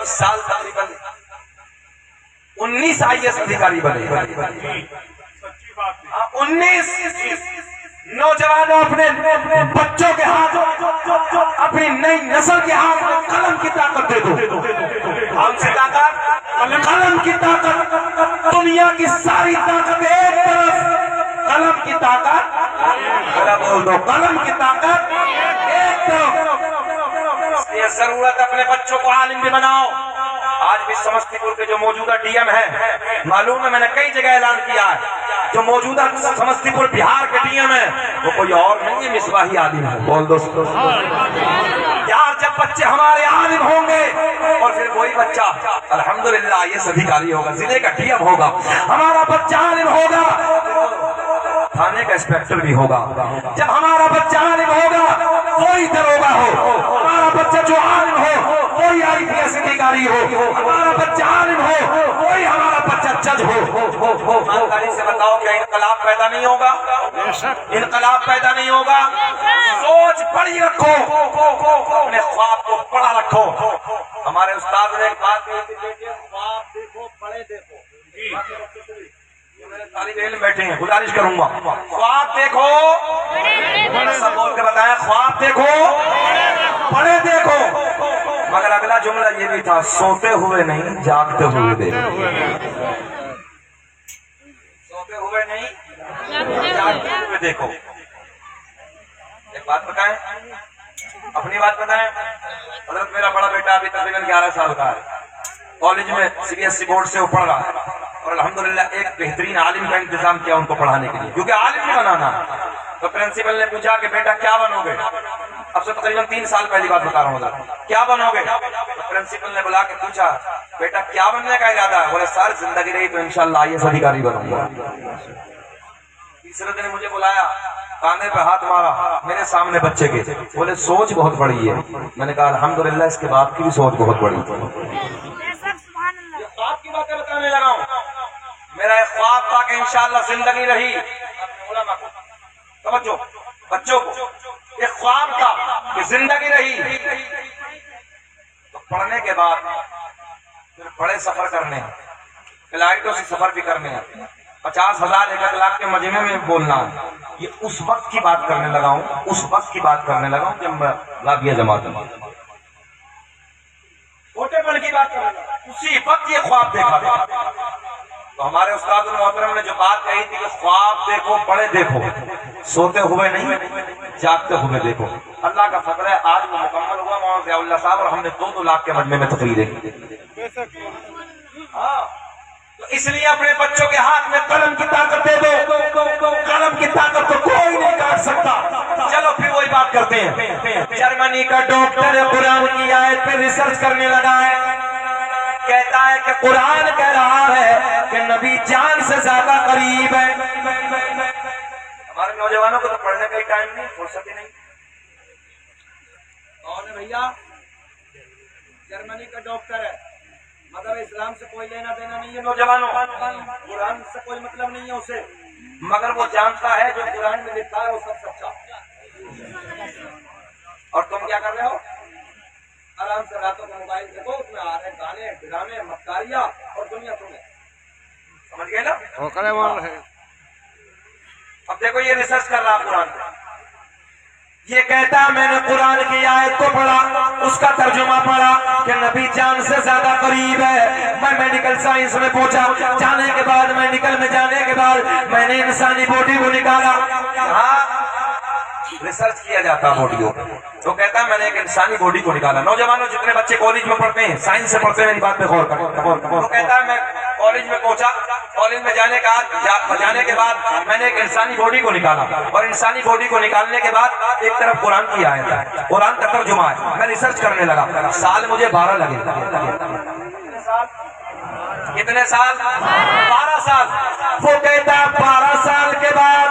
इस साल तकरीबन 19 IAS अधिकारी बने। 19 नौजवानों अपने बच्चों के हाथ, अपनी नई नस्ल के हाथ में कलम की ताकत दे दो। कौन सी ताकत? कलम की ताकत। दुनिया की सारी ताकत एक तरफ, कलम की ताकत बोल दो, कलम की ताकत एक तरफ। ये जरूरत अपने बच्चों को आलिम भी बनाओ। आज भी समस्तीपुर के जो मौजूदा DM है, मालूम है मैंने कई जगह ऐलान किया है, जो मौजूदा समस्तीपुर बिहार के DM है वो कोई और नहीं है, मिसबाही आलिम है। बोल दोस्तों यार, जब बच्चे हमारे आलिम होंगे और फिर वही बच्चा अल्हम्दुलिल्लाह IAS अधिकारी होगा, जिले का DM होगा, हमारा बच्चा आलिम होगा, थाने का इंस्पेक्टर भी होगा। जब हमारा बच्चा आलिम होगा कोई दरोगा हो, हमारा बच्चा जो आलिम हो कोई IPS अधिकारी हो, हमारा बच्चा आलिम हो कोई हमारा बच्चा जज हो। ईमानदारी से बताओ, क्या इनकलाब पैदा नहीं होगा? इनकलाब पैदा नहीं होगा? सोच बड़ी रखो, अपने ख्वाब को बड़ा रखो। हमारे उस्ताद ने एक बात कही थी, ख्वाब देखो बड़े देखो। तालिब इल्म बैठे हैं, गुजारिश करूंगा, ख्वाब देखो, सब बोल के बताएं, ख्वाब देखो बड़े देखो। मगर अगला जुमला ये भी था, सोते हुए नहीं जागते हुए देखो। सोते हुए नहीं जागते हुए देखो। एक बात बताएं, अपनी बात बताएं। मतलब मेरा बड़ा बेटा अभी तकरीबन 11 साल का है, कॉलेज में CBSE बोर्ड से वो पढ़ रहा है और अल्हम्दुलिल्लाह एक बेहतरीन आलिम का इंतजाम किया उनको पढ़ाने के लिए, क्योंकि आलिम नहीं बनाना। तो प्रिंसिपल ने पूछा कि बेटा क्या बनोगे? अब से तकरीबन 3 साल पहली बात बता रहा हूँ, क्या बनोगे? तो प्रिंसिपल ने बुला के पूछा, बेटा क्या बनने का इरादा है? बोले सर जिंदगी रही तो इंशाल्लाह IAS अधिकारी बनूंगा। तीसरे दिन मुझे बुलाया, काने पे हाथ मारा मेरे सामने बच्चे के, बोले सोच बहुत बड़ी है। मैंने कहा अल्हम्दुलिल्लाह इसके बाप की भी सोच बहुत बड़ी है। आपकी बातें बताने लगा हूं, मेरा एक ख्वाब था कि इंशाअल्लाह जिंदगी रही, समझो बच्चों को, एक ख्वाब था कि जिंदगी रही तो पढ़ने के बाद फिर बड़े सफर करने हैं, फ्लाइटों से सफर भी करने हैं, 50,000 1 लाख के मजमे में बोलना है। ये उस वक्त की बात करने लगा हूं, उस वक्त की बात करने लगा हूं जब मैं राबिया जमात में छोटेपन की बात करने लगा, उसी वक्त ये ख्वाब देखा था। तो हमारे उस्ताद मोहतरम ने जो बात कही थी कि ख्वाब देखो बड़े देखो, सोते हुए नहीं जागते हुए देखो। अल्लाह का फजल है, आज वो मुकम्मल हुआ मौलाना ज़ियाउल्लाह साहब और हमने 2-2 लाख के मजमे में तकरीरें की। हाँ, तो इसलिए अपने बच्चों के हाथ में कलम की ताकत दे दो। कलम की ताकत को कोई नहीं काट सकता। चलो फिर वही बात करते हैं। जर्मनी का डॉक्टर कुरान की आयत पे रिसर्च करने लगा है, कहता है कि कुरान कह रहा है कि नबी जान से ज्यादा करीब है। हमारे नौजवानों को तो पढ़ने का ही टाइम नहीं, फुर्सत ही नहीं। कौन है भैया? जर्मनी का डॉक्टर है, मतलब इस्लाम से कोई लेना देना नहीं है नौजवानों, कुरान से कोई मतलब नहीं है उसे, मगर वो जानता है जो कुरान में लिखा है वो सब सच्चा। और तुम क्या कर रहे हो? आराम से रातों को मोबाइल देखो, उसमें आ रहे गाने ड्रामे मक्कारिया और दुनिया तुम्हें, समझ गए ना? अब देखो ये रिसर्च कर रहा कुरान में, ये कहता है मैंने कुरान की आयत को पढ़ा, उसका तर्जुमा पढ़ा कि नबी जान से ज्यादा करीब है। मैं मेडिकल साइंस में पहुंचा, जाने के बाद मेडिकल में जाने के बाद मैंने इंसानी बॉडी को निकाला। हाँ, रिसर्च किया जाता बॉडी को, तो कहता है मैंने एक इंसानी बॉडी को निकाला। नौजवानों जितने बच्चे कॉलेज में पढ़ते हैं, साइंस से पढ़ते हैं, मेरी बात पे गौर करो। तो कहता है मैं कॉलेज में पहुंचा, कॉलेज में जाने के बाद मैंने एक इंसानी बॉडी को निकाला और इंसानी बॉडी को निकालने के बाद एक तरफ कुरान की आयत है, कुरान का तर्जुमा है। मैं रिसर्च करने लगा, साल मुझे 12 लगे। कितने साल? 12 साल। वो कहता है 12 साल के बाद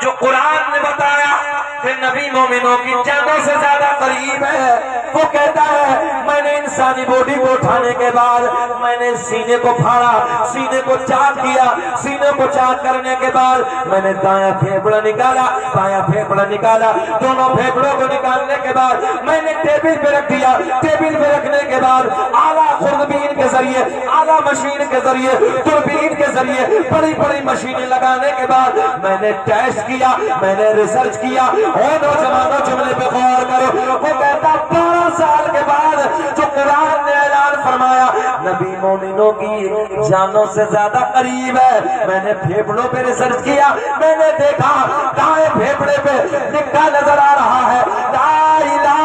जो कुरान ने बताया कि नबी मोमिनों की जानों से ज्यादा करीब है, वो कहता है मैंने इंसानी बॉडी को उठाने के बाद मैंने सीने को फाड़ा, सीने को चाक किया। सीने को चाक करने के बाद मैंने दायां फेफड़ा निकाला, बायां फेफड़ा निकाला। दोनों फेफड़ों को निकालने के बाद मैंने टेबल पे रख दिया। टेबल पे रखने के बाद आला खुर्दबीन के जरिए, आला मशीन के जरिए, दूरबीन के जरिए बड़ी बड़ी मशीनें लगाने के बाद मैंने टेस्ट किया, मैंने रिसर्च किया। और नौजवानों जुमले पे गौर करो, वो कहता 12 साल के बाद जो कुरान ने ऐलान फरमाया नबी मोमिनों की जानों से ज्यादा करीब है। मैंने फेफड़ों पे रिसर्च किया, मैंने देखा दाएं फेफड़े पे लिखा नजर आ रहा है ला इलाहा